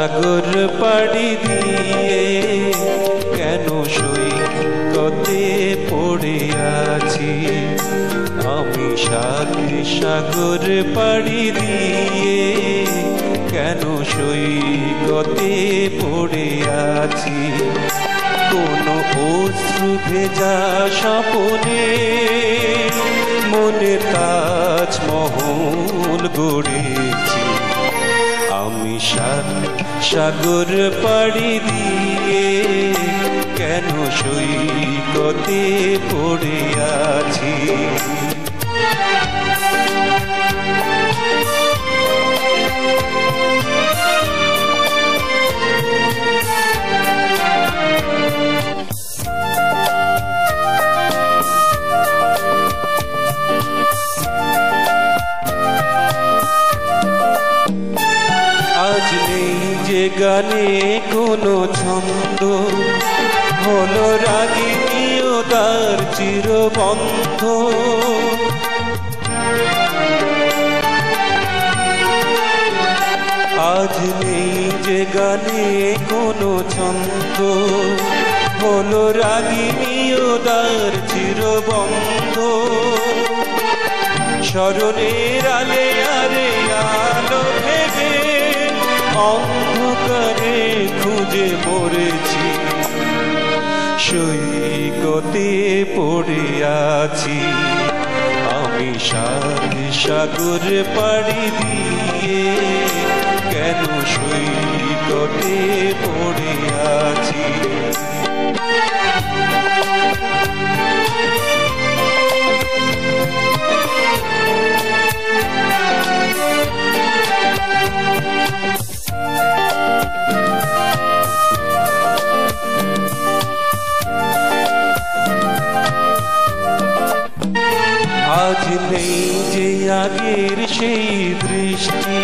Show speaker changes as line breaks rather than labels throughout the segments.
সাগর পাড়ি দিয়ে কেন সৈকতে পড়ে আছি আমি সাত সাগর পাড়ি দিয়ে কেন সৈকতে পড়ে আছি কোনো অশ্রু ভেজা স্বপনে মনে তাজমহল গড়েছি আমি সাত সাগর পাড়ি দিয়ে কেন সৈকতে পড়ে আছি আজ নেই যে গানে কোনো ছন্দ হলো রাগিনীও তার চিরবন্ধ আজ নেই যে গানে কোনো ছন্দ হলো রাগিনীও তার চিরবন্ধ স্মরণের আলে আরে আলো ভেবে অন্ধকারে খুঁজে মরেছি সৈকতে পড়ে আছি আমি সাত সাগর পাড়ি দিয়ে কেন সৈকতে পড়ে আছি আজ নেই যে আগের সেই দৃষ্টি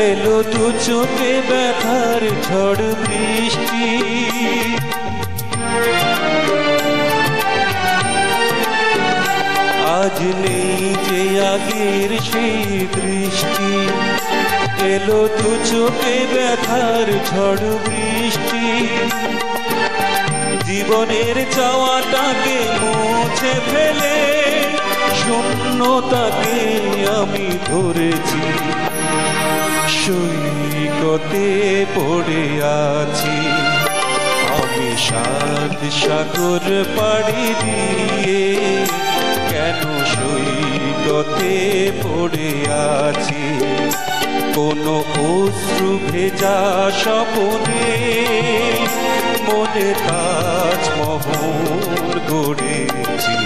এলো দু চোখে ব্যথার ঝড় বৃষ্টি আজ নেই যে আগের সেই দৃষ্টি এলো দু চোখে ব্যথার ঝড় বৃষ্টি জীবনের চাওয়াটাকে মুছে ফেলে শূন্যতাকে আমি ধরেছি সৈকতে পড়ে আছি আমি সাত সাগর পাড়ি দিয়ে কেন সৈকতে পড়ে আছি কোনো অশ্রু ভেজা স্বপনে মনে তাজমহল গড়েছি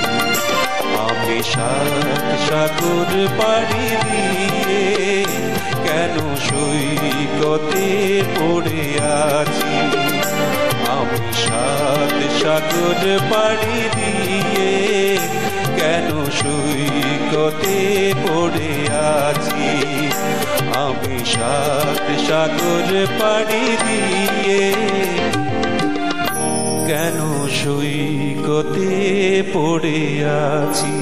আমি সাত সাগর পাড়ি দিয়ে কেন সৈকতে পড়ে আছি আমি সাত সাগর পাড়ি দিয়ে কেন সৈকতে পড়ে আছি আমি সাত সাগর পাড়ি দিয়ে কেন সৈকতে পড়ে আছি।